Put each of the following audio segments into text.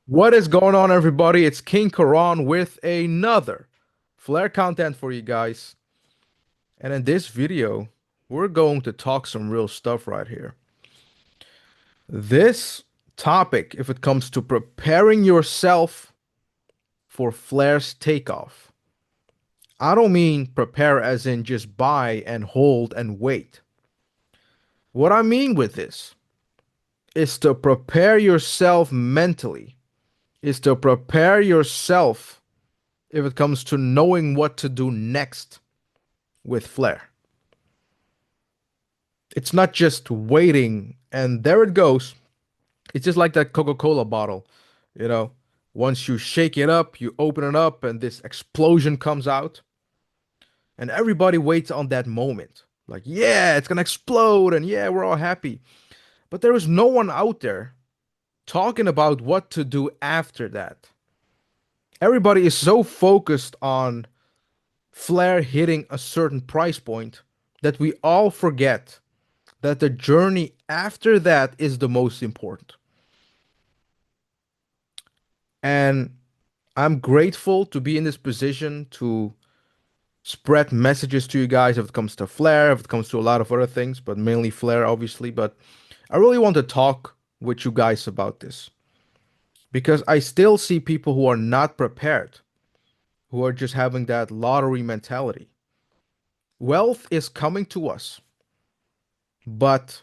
What is going on, everybody? It's King Karan with another Flare content for you guys. And in this video, we're going to talk some real stuff right here. This topic, if it comes to preparing yourself for Flare's takeoff, I don't mean prepare as in just buy and hold and wait. What I mean with this is to prepare yourself mentally, is to prepare yourself if it comes to knowing what to do next with Flair. It's not just waiting and there it goes. It's just like that Coca-Cola bottle, you know. Once you shake it up, you open it up and this explosion comes out and everybody waits on that moment. Like, yeah, it's gonna explode and yeah, we're all happy. But there is no one out there talking about what to do after that. Everybody is so focused on Flair hitting a certain price point that we all forget that the journey after that is the most important. And I'm grateful to be in this position to spread messages to you guys if it comes to Flair, if it comes to a lot of other things, but mainly Flair, obviously. But I really want to talk with you guys about this because I still see people who are not prepared, who are just having that lottery mentality. Wealth is coming to us, but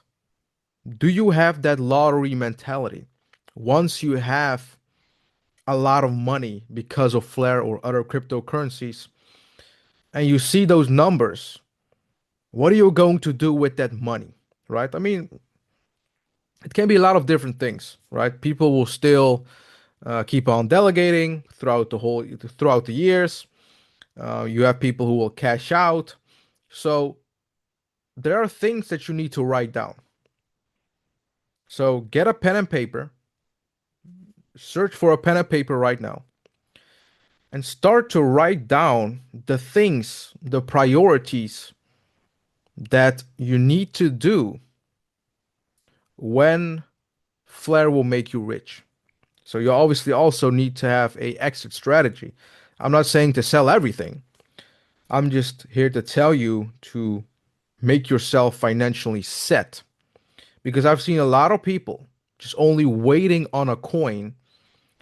do you have that lottery mentality? Once you have a lot of money because of Flare or other cryptocurrencies, and you see those numbers, what are you going to do with that money? Right? I mean, it can be a lot of different things, right? People will still keep on delegating throughout the years. You have people who will cash out. So there are things that you need to write down. So get a pen and paper, search for a pen and paper right now, and start to write down the things, the priorities that you need to do when Flare will make you rich. So you obviously also need to have a exit strategy. I'm not saying to sell everything. I'm just here to tell you to make yourself financially set because I've seen a lot of people just only waiting on a coin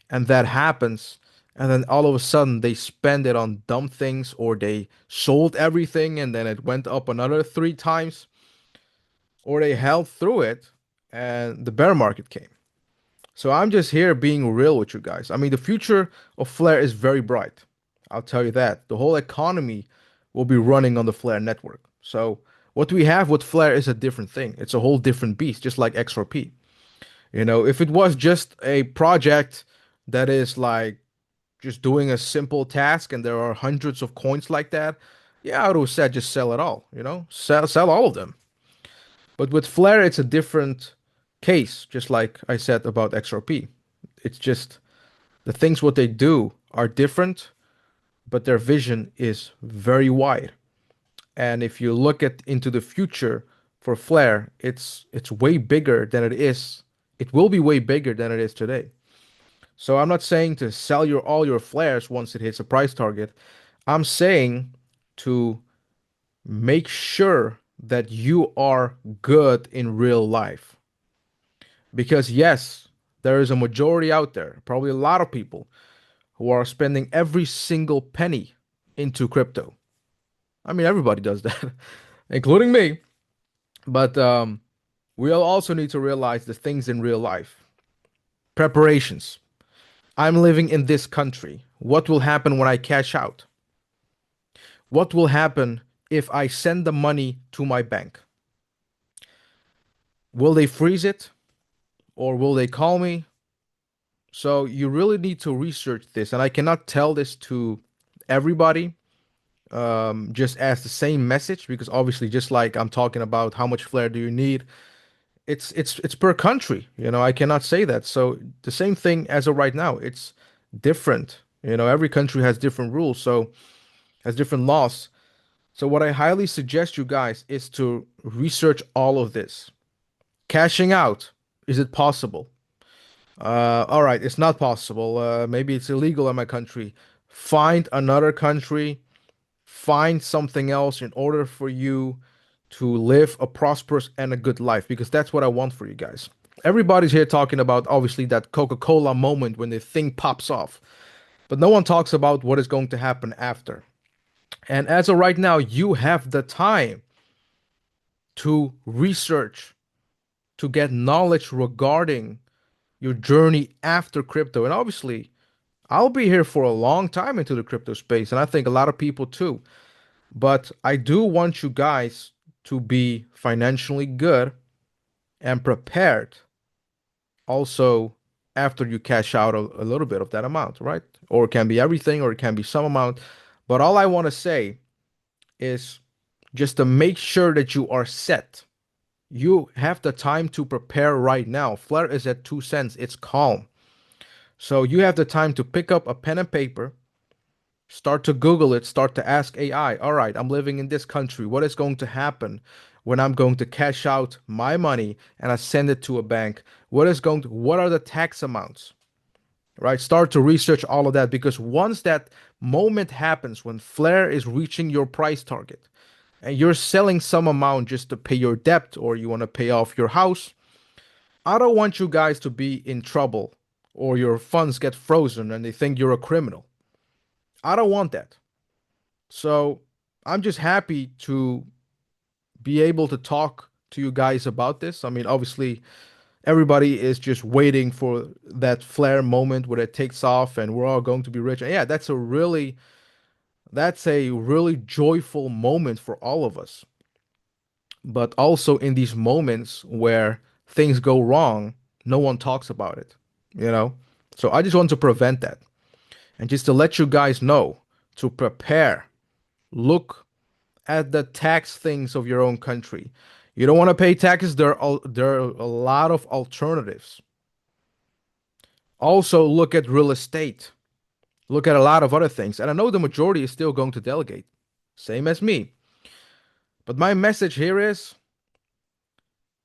and that happens and then all of a sudden they spend it on dumb things or they sold everything and then it went up another three times or they held through it and the bear market came. So I'm just here being real with you guys. I mean, the future of Flare is very bright. I'll tell you that. The whole economy will be running on the Flare network. So what we have with Flare is a different thing. It's a whole different beast, just like XRP. You know, if it was just a project that is like just doing a simple task and there are hundreds of coins like that, yeah, I would have said just sell it all, you know, sell all of them. But with Flare, it's a different case, just like I said about XRP. It's just the things what they do are different, but their vision is very wide. And if you look at into the future for Flare, it's way bigger than it is. It will be way bigger than it is today. So I'm not saying to sell your all your flares once it hits a price target. I'm saying to make sure that you are good in real life. Because yes, there is a majority out there, probably a lot of people who are spending every single penny into crypto. I mean, everybody does that, including me. But we'll also need to realize the things in real life. Preparations. I'm living in this country. What will happen when I cash out? What will happen if I send the money to my bank? Will they freeze it or will they call me? So you really need to research this. And I cannot tell this to everybody just as the same message because obviously just like I'm talking about how much flair do you need, it's per country. You know, I cannot say that. So the same thing as of right now, it's different. You know, every country has different rules, so has different laws. So what I highly suggest you guys is to research all of this. Cashing out, is it possible? All right, it's not possible. Maybe it's illegal in my country. Find another country, find something else in order for you to live a prosperous and a good life, because that's what I want for you guys. Everybody's here talking about obviously that Coca-Cola moment when the thing pops off, but no one talks about what is going to happen after. And as of right now, you have the time to research, to get knowledge regarding your journey after crypto. And obviously, I'll be here for a long time into the crypto space, and I think a lot of people too. But I do want you guys to be financially good and prepared also after you cash out a little bit of that amount, right? Or it can be everything, or it can be some amount. But all I want to say is just to make sure that you are set. You have the time to prepare right now. Flare is at 2 cents, it's calm. So you have the time to pick up a pen and paper, start to Google it, start to ask AI, all right, I'm living in this country. What is going to happen when I'm going to cash out my money and I send it to a bank? What are the tax amounts? Right? Start to research all of that, because once that moment happens, when Flare is reaching your price target and you're selling some amount just to pay your debt or you want to pay off your house, I don't want you guys to be in trouble or your funds get frozen and they think you're a criminal. I don't want that. So I'm just happy to be able to talk to you guys about this. I mean, obviously, everybody is just waiting for that flare moment where it takes off and we're all going to be rich. And yeah, that's a really joyful moment for all of us. But also in these moments where things go wrong, no one talks about it, you know? So I just want to prevent that. And just to let you guys know to prepare, look at the tax things of your own country. You don't want to pay taxes, there are a lot of alternatives. Also, look at real estate. Look at a lot of other things. And I know the majority is still going to delegate, same as me. But my message here is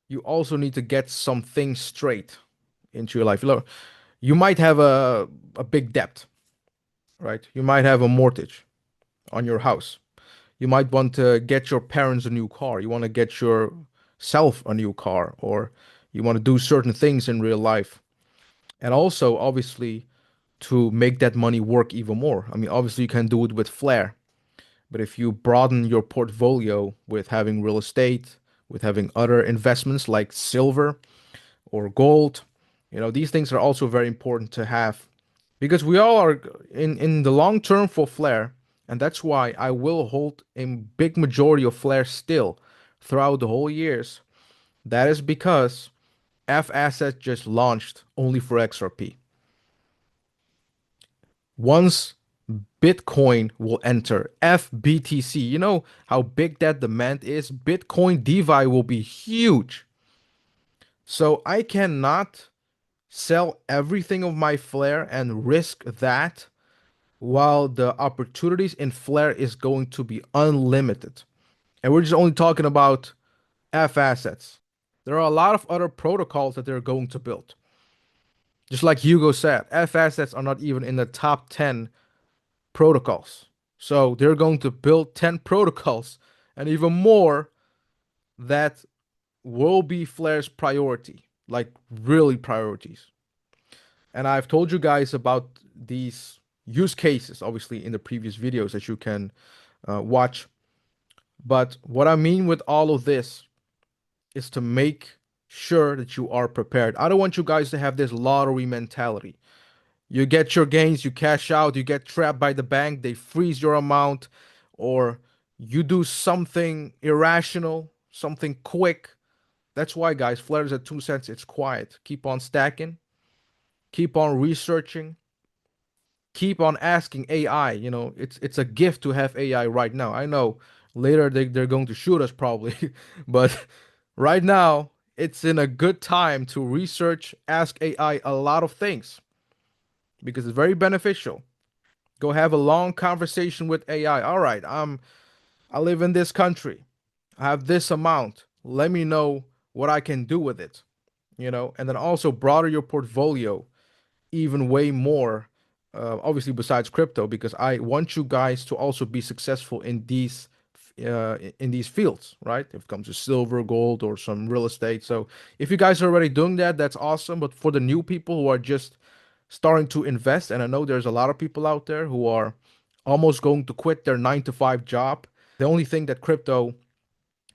you also need to get some things straight into your life. Look, you might have a big debt, right? You might have a mortgage on your house. You might want to get your parents a new car. You want to get yourself a new car, or you want to do certain things in real life. And also, obviously, to make that money work even more. I mean, obviously, you can do it with flair, but if you broaden your portfolio with having real estate, with having other investments like silver or gold, these things are also very important to have, because we all are in the long term for flair. And that's why I will hold a big majority of flair still throughout the whole years. That is because F asset just launched only for XRP. Once Bitcoin will enter FBTC, you know how big that demand is. Bitcoin DeFi will be huge. So I cannot sell everything of my Flare and risk that, while the opportunities in Flare is going to be unlimited. And we're just only talking about F assets. There are a lot of other protocols that they're going to build. Just like Hugo said, F assets are not even in the top 10 protocols. So they're going to build 10 protocols and even more that will be Flare's priority, like really priorities. And I've told you guys about these use cases, obviously, in the previous videos that you can watch. But what I mean with all of this is to make sure that you are prepared. I don't want you guys to have this lottery mentality. You get your gains, you cash out, you get trapped by the bank, they freeze your amount, or you do something irrational, something quick. That's why, guys, Flares at 2 cents, it's quiet. Keep on stacking, keep on researching, keep on asking AI. It's a gift to have AI right now. I know later they're going to shoot us probably, but right now it's in a good time to research, ask AI a lot of things because it's very beneficial. Go have a long conversation with AI. All right, I live in this country. I have this amount. Let me know what I can do with it. and then also broaden your portfolio even way more, obviously besides crypto, because I want you guys to also be successful in these fields, right? If it comes to silver, gold, or some real estate. So if you guys are already doing that, that's awesome. But for the new people who are just starting to invest, and I know there's a lot of people out there who are almost going to quit their 9 to 5 job. The only thing that crypto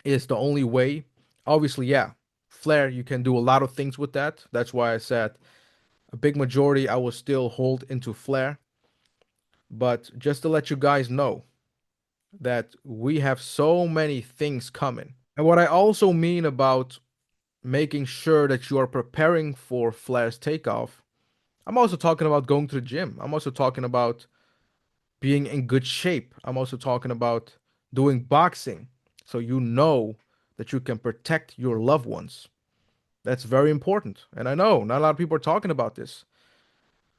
is the only way. Obviously, yeah, Flare, you can do a lot of things with that. That's why I said a big majority I will still hold into Flare. But just to let you guys know that we have so many things coming. And what I also mean about making sure that you are preparing for Flare's takeoff, I'm also talking about going to the gym. I'm also talking about being in good shape. I'm also talking about doing boxing so you know that you can protect your loved ones. That's very important. And I know not a lot of people are talking about this,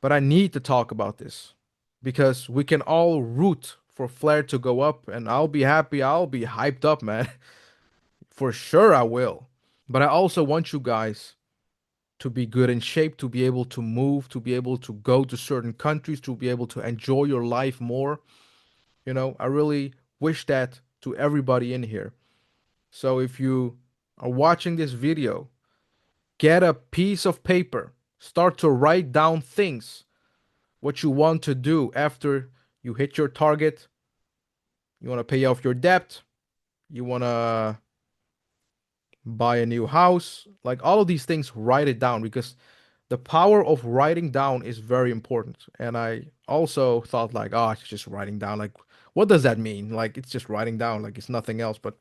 but I need to talk about this because we can all root for Flair to go up and I'll be happy. I'll be hyped up, man. For sure I will. But I also want you guys to be good in shape, to be able to move, to be able to go to certain countries, to be able to enjoy your life more. I really wish that to everybody in here. So if you are watching this video, get a piece of paper, start to write down things, what you want to do after you hit your target. You want to pay off your debt, you want to buy a new house, like all of these things, write it down because the power of writing down is very important. And I also thought like, oh, it's just writing down. Like, what does that mean? Like, it's just writing down, like it's nothing else. But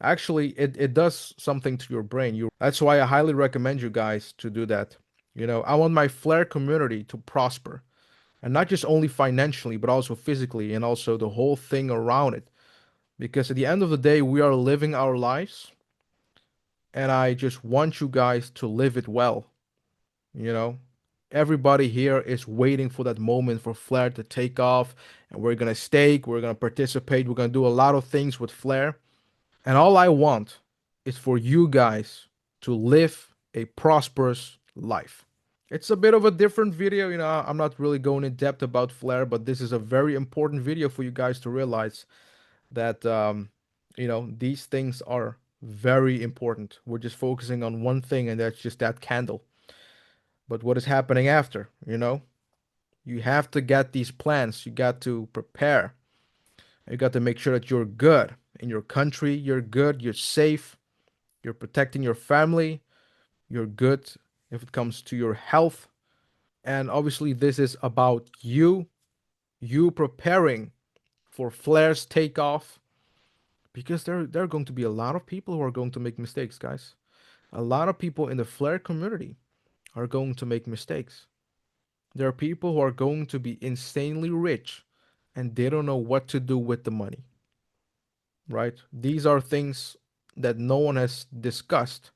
actually, it does something to your brain. That's why I highly recommend you guys to do that. I want my Flare community to prosper. And not just only financially, but also physically and also the whole thing around it. Because at the end of the day, we are living our lives. And I just want you guys to live it well. You know, everybody here is waiting for that moment for Flair to take off. And we're going to stake, we're going to participate, we're going to do a lot of things with Flair. And all I want is for you guys to live a prosperous life. It's a bit of a different video, I'm not really going in depth about Flair, but this is a very important video for you guys to realize that, these things are very important. We're just focusing on one thing, and that's just that candle. But what is happening after, You have to get these plans. You got to prepare. You got to make sure that you're good in your country. You're good. You're safe. You're protecting your family. You're good if it comes to your health. And obviously, this is about you preparing for Flair's takeoff, because there are going to be a lot of people who are going to make mistakes, guys. A lot of people in the Flair community are going to make mistakes. There are people who are going to be insanely rich and they don't know what to do with the money, right? These are things that no one has discussed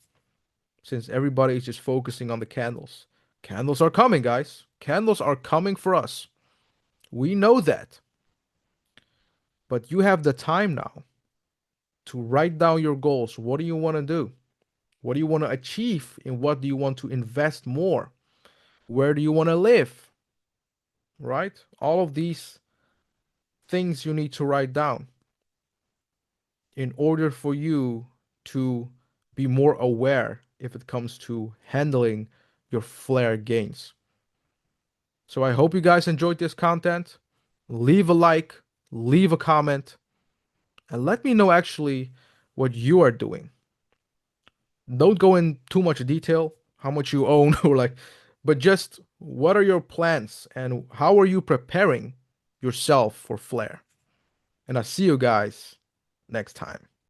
since everybody is just focusing on the candles. Candles are coming, guys. Candles are coming for us. We know that. But you have the time now to write down your goals. What do you want to do? What do you want to achieve? In what do you want to invest more? Where do you want to live? Right? All of these things you need to write down in order for you to be more aware if it comes to handling your flare gains. So I hope you guys enjoyed this content. Leave a like, leave a comment, and let me know actually what you are doing. Don't go in too much detail, how much you own or like, but just what are your plans and how are you preparing yourself for flare? And I'll see you guys next time.